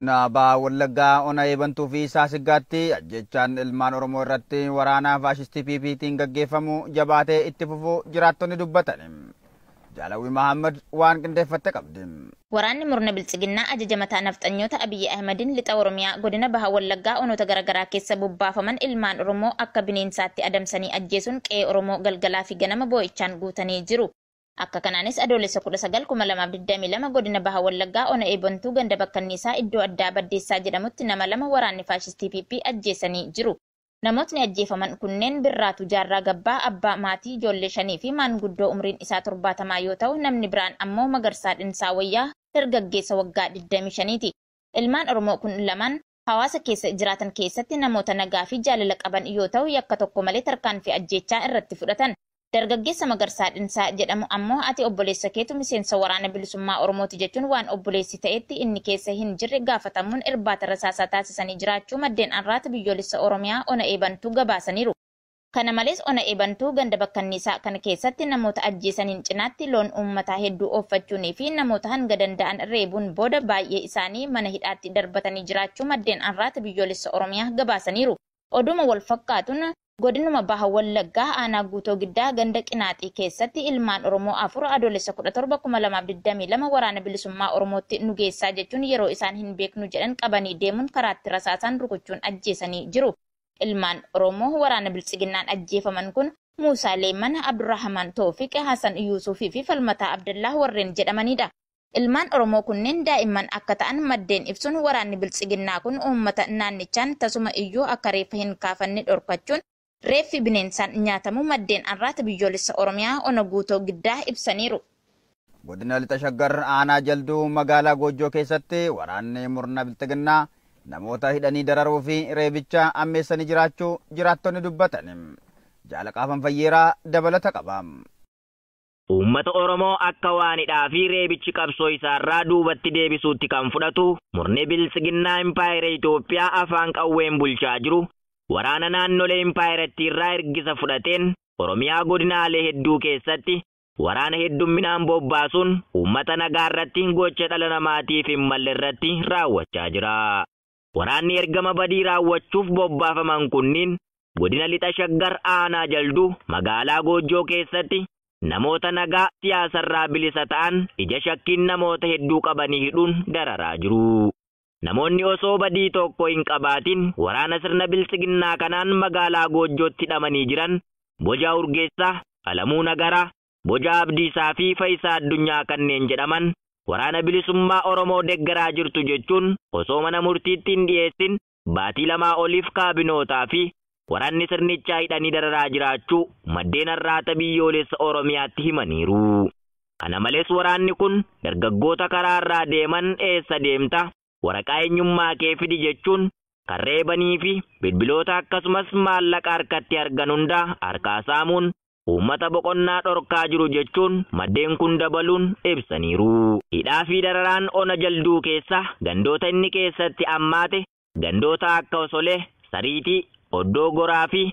Godina Wallaggaa ona eebantuu fi Saasiggaatti ajjechaan ilmaan Oromoo irratti waraana faashistii PPT'n gaggeeffamu jabaatee itti fufuu jiraattonni dubbatan. Jaalawwi Mahammad waan qindeeffatte qabdi. Waraanni murna bilchiginnaa ajaja mataa nafxanyoota Abiyyi Ahmediin lixa Oromiyaa godina Baha Wallaggaa onoota garaagaraa keessa bobbaafaman ilmaan Oromoo akka bineensaatti adamsanii ajjeesuun qe'ee Oromoo galgalaa fi ganama boo'ichaan guutanii jiru. Akka kanaanis adoolessa 19/2022 godina Baha Wallaggaa ona eebantuu ganda bakkanniisaa iddoo addaa Baddeessaa jedhamutti nama lama waraanni faashistii PP ajjeesanii jiru. Namootni ajjeefaman kunneen Birraatu Jaarraa Gabbaa abbaa maatii ijoollee 5 fi maanguddoo umriin isaa 70 yoo ta'u namni biraan ammoo Magarsaa Dhinsaa Wayyaa dargaggeessa waggaa 25ti. Ilmaan Oromoo kun lamaan hawaasa keessa jiraatan keessatti namoota nagaa fi jaalala qaban yoo ta'u yakka tokko malee tarkaanfii ajjechaa irratti fudhatan. Dargaggeessa Magarsaa Dhinsaa jedhamu ammoo ati obboleessa keetu miseensa waraana bilisummaa Oromooti jechuun waan obboleessi ta'etti inni keessa hin jirre gaafatamuun irbaata rasaasaa taasisanii jiraachuu maddeen arraata biyyoolessa Oromiyaa ona eebantuu gabaasaniiru. Kana malees ona eebantuu ganda bakkanniisaa kana keessatti namoota ajjeesaniin cinaatti loon uummataa hedduu ooffachuunii fi namoota hanga danda'an reebuun booda baay'ee isaanii mana hidhaatti darbatanii jiraachuu maddeen arraata biyyoolessa Oromiyaa gabaasaniiru. Oduma wal fakkaatuun godinuma Baha Wallaggaa aanaa Guutoo Giddaa ganda Qinaaxii keessatti ilmaan Oromoo 4 adoolessa 17/2022 waraana bilisummaa Oromootti nu geessaa jechuun yeroo isaan hin beeknu jedhan qabanii deemuun karaatti rasaasaan rukuchuun ajjeesanii jiru. Ilmaan Oromoo waraana bilchiginnaan ajjeefaman kun Muusaa Leeman, Abdurrahman Toofiq, Hasan Yuusufii fi Falmataa Abdallah warreen jedhamanidha. Ilmaan Oromoo kunneen daa'imman akka ta'an maddeen ibsuun waraanni bilchiginnaa kun uummata naannichaan tasuma iyyuu akka reeffa hin kaafanne dhorkachuun reeffi bineensaan nyaatamu maddeen arraata biyyoolessa Oromiyaa ona Guutoo Giddaa ibsaniiru. Godina Lixa Shaggar aanaa Jalduu magaalaa Goojjoo keessatti waraanni murna bilchiginnaa namoota hidhanii dararuu fi reebicha ammeessanii jiraachuu jiraattonni dubbatan. Jaalaqaafan Fayyeeraa dabalata qaba. Uummata Oromoo akka waanidhaa fi reebichi qabsoo isaarraa duubatti deebisuutti kan fudhatu murni bilchiginnaa Impaayera Itoophiyaa afaan qawween bulchaa jiru. Waraana naannolee Impaayeratti irraa ergisa fudhateen Oromiyaa godinaalee hedduu keessatti waraana heddumminaan bobbaasuun uummata nagaa irratti gocha dhala namaatiif hin malle irratti raawwachaa jira. Waraanni ergama badii raawwachuuf bobbaafaman kunniin godina Lixa Shaggar aanaa Jalduu magaalaa Goojjoo keessatti namoota nagaa siyaasarraa bilisa ta'an ija shakkiin namoota hedduu qabanii hidhuun dararaa jiru. Namoonni osoo badii tokko hin qabaatin waraana sirna bilchiginnaa kanaan magaalaa Goojjootti hidhamanii jiran Bojaa Urgeessaa, Alamuu Nagaraa, Bojaa Abdiisaa fi Faayisaa Addunyaa kanneen jedhaman waraana bilisummaa Oromoo deeggaraa jirtu jechuun osoo mana murtiitti hin dhiyeessin baatii 2 oliif kaabinootaa fi waraanni sirnichaa hidhanii dararaa jiraachuu maddeen arraata biyyoolessa Oromiyaatti himaniiru. Kana malees waraanni kun dargaggoota karaarraa deeman eessa deemta? Waraqaa eenyummaa kee fidi jechuun kan reebanii fi bilbiloota akkasumas maallaqa harkatti argan hunda harkaa saamuun uummata boqonnaa dhorkaa jiru jechuun maddeen kun dabaluun ibsaniiru. Hidhaa fi dararaan ona Jalduu keessa gandoota inni keessatti ammaate gandoota akka Osolee, Sariitii, Oddoo Goraa fi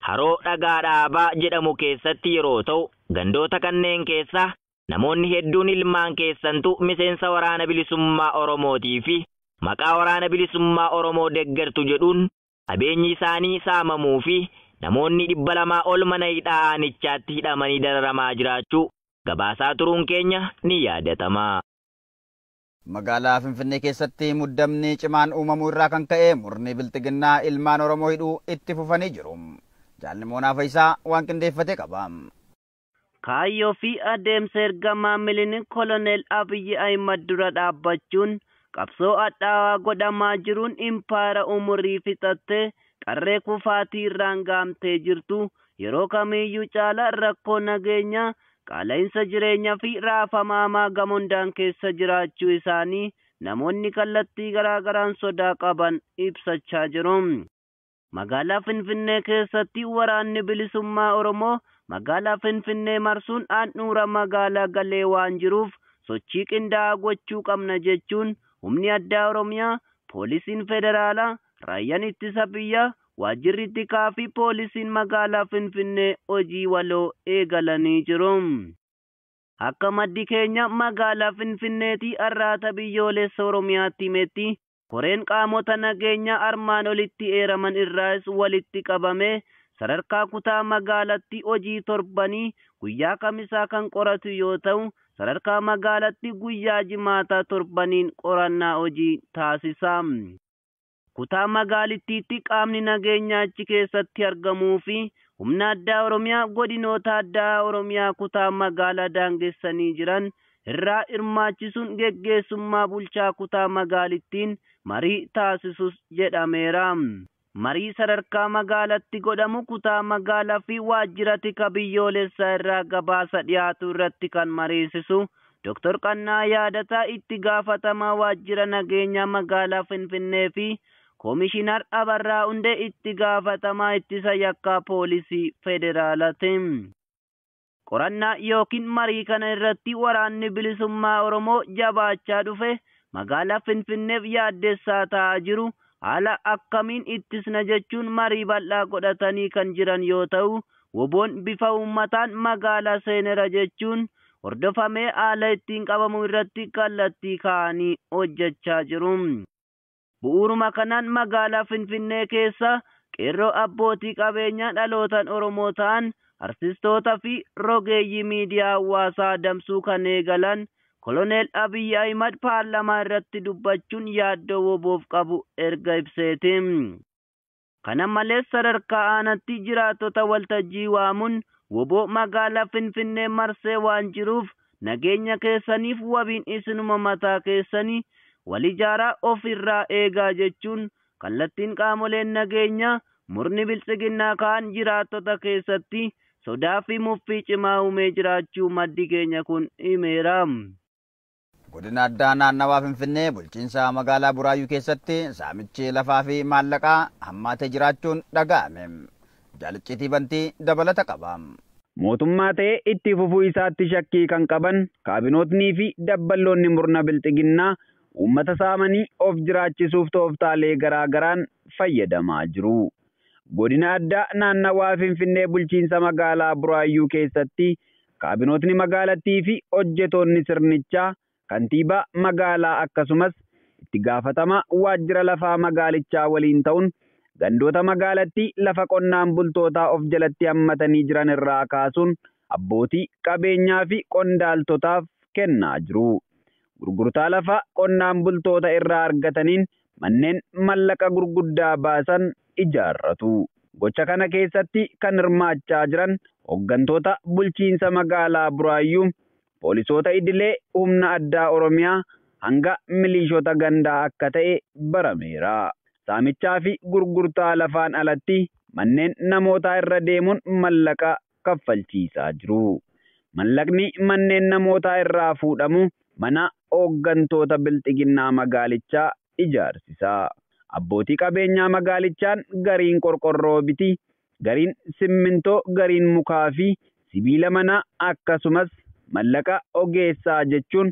Haroo Dhagaa Dhaabaa jedhamu keessatti yeroo ta'u gandoota kanneen keessa namoonni hedduun ilmaan keessantu miseensa waraana bilisummaa Oromootii fi maqaa waraana bilisummaa Oromoo deeggartu jedhuun qabeenyi isaanii saamamuu fi namoonni 200 ol mana hidhaa aanichaatti hidhamanii dararamaa jiraachuu gabaasaa turuun keenya ni yaadatama. Magaalaa Finfinnee keessatti muddamni cimaan uumamuu irraa kan ka'e murni bilchiginnaa ilmaan Oromoo hidhuu itti fufanii jiru. Jaalnimoonaa Faayisaa waan qindeeffate qaba. Kaayyoo fi adeemsa ergamaa miliin Koloneel Abiyyi Ahimad dura dhaabbachuun qabsoo adhaawaa godhamaa jiruun impaayera umurii fixattee qarree kufaatii irraan gaamtee jirtu yeroo kamiiyyuu caala rakkoo nageenyaa qaala'insa jireenyaa fi raafamaamaa gamondaan keessa jiraachuu isaanii namoonni kallattii garaagaraan sodaa qaban ibsachaa jiru. Magaalaa Finfinnee keessatti waraanni bilisummaa Oromoo magaalaa Finfinnee marsuun handhuura magaalaa galee waan jiruuf sochii qindaa'aa gochuu qabna jechuun humni addaa Oromiyaa, poolisiin federaalaa, raayyaan ittisa biyyaa, waajjirri tikaa fi poolisiin magaalaa Finfinnee hojii waloo eegalanii jiru. Akka maddi keenya magaalaa Finfinneetii arraata biyyoolessa Oromiyaatti himetti Koreen qaamota nageenyaa armaan olitti eeraman irraas walitti qabame sadarkaa kutaa magaalatti hojii torbanii guyyaa kamisaa kan qoratu yoo ta'u, sadarkaa magaalatti guyyaa jimaataa torbaniin qorannaa hojii taasisa. Kutaa magaalittiitti qaamni nageenyaa achi keessatti argamuu fi humna addaa Oromiyaa godinoota addaa Oromiyaa kutaa magaalaa daangessanii jiran irraa hirmaachisuun geggeessummaa bulchaa kutaa magaalittiin marii taasisus jedhameera. Marii sadarkaa magaalatti godhamu kutaa magaalaa fi waajjira tika biyyoolessaa irraa gabaasa dhiyaatu irratti kan mariisisu Dr. Qannaa Yaadataa itti gaafatamaa waajjira nageenyaa magaalaa Finfinnee fi Koomishinar Abarraa Hundee itti gaafatamaa ittisa yakkaa poolisii federaalaati. Qorannaa yookiin marii kana irratti waraanni bilisummaa Oromoo jabaachaa dhufe magaalaa Finfinneef yaaddeessaa ta'aa jiru haala akkamiin ittisna jechuun marii bal'aa godhatanii kan jiran yoo ta'u, woboon bifa uummataan magaalaa seenera jechuun hordofamee haala ittiin qabamu irratti kallattii kaa'anii hojjechaa jiru. Bu'uuruma kanaan magaalaa Finfinnee keessa qeerroo abbootii qabeenyaa dhalootan Oromoo ta'an artistoota fi rogeeyyii miidiyaa hawaasaa adamsuu kan eegalan Koloneel Abiyyi Ahimad paarlamaa irratti dubbachuun yaaddoo woboof qabu erga ibseeti. Kana malees sadarkaa aanatti jiraattota waltajjii waamuun woboo magaalaa Finfinnee marsee waan jiruuf nageenya keessaniif wabiin isinuma mataa keessanii walijaaraa ofirraa eegaa jechuun kallattiin qaamoleen nageenyaa murni biltsiginnaa kaan jiraattota keessatti sodaa fi muffii cimaa uumee jiraachuu maddi keenya kun himeera. Godina addaa naannawaa Finfinnee bulchiinsa magaalaa Buraayyuu keessatti saamichi lafaa fi maallaqaa hammaatee jiraachuun dhaga'ame. Jaalicciitii bantii dabalata qaba. Mootummaa ta'ee itti fufuu isaatti shakkii kan qaban kaabinootnii fi dabballoonni murna biltsiginnaa uummata saamanii of jiraachisuuf tooftaalee garaagaraan fayyadamaa jiru. Godina addaa naannawaa Finfinnee bulchiinsa magaalaa Buraayyuu keessatti kaabinootni magaalattii fi hojjetoonni sirnichaa kantiibaa magaalaa akkasumas itti gaafatamaa waajjira lafaa magaalichaa waliin ta'uun gandoota magaalattii lafa qonnaan bultootaa of jalatti hammatanii jiran irraa kaasuun abbootii qabeenyaa fi qondaaltotaaf kennaa jiru. Gurgurtaa lafaa qonnaan bultoota irraa argataniin manneen mallaqa gurguddaa baasan ijaarratu. Gocha kana keessatti kan hirmaachaa jiran hooggantoota bulchiinsa magaalaa Buraayyuu, poolisoota idilee humna addaa Oromiyaa hanga miliishota gandaa akka ta'e barameera. Saamichaa fi gurgurtaa lafaan alatti manneen namootaa irra deemuun mallaqa kaffalchiisaa jiru. Mallaqni manneen namootaa irraa fuudhamu mana hooggantoota biltsiginnaa magaalichaa ijaarsisa. Abbootii qabeenyaa magaalichaan gariin qorqorroo biti, gariin simmintoo, gariin mukaa fi sibiila manaa akkasumas mallaqa ogeessaa jechuun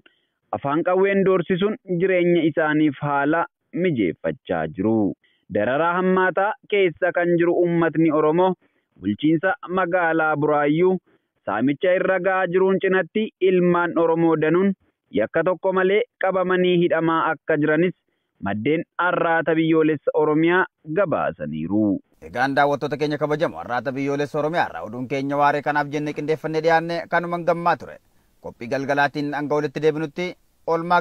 afaan qawween doorsisuun jireenya isaaniif haala mijeeffachaa jiru. Dararaa hammaataa keessa kan jiru uummatni Oromoo bulchiinsa magaalaa Buraayyuu saamicha irra ga'aa jiruun cinatti ilmaan Oromoo danuun yakka tokko malee qabamanii hidhamaa akka jiranis maddeen arraata biyyoolessa Oromiyaa gabaasaniiru. Egaan daawwattoota keenya kabajamoo arraata biyyoolessa Oromiyaa irraa oduun keenya waaree kanaaf jennee qindeeffannee dhiyaanne kanumaan gammaa ture. Qophii galgalaatiin hanga walitti deebinutti oolmaa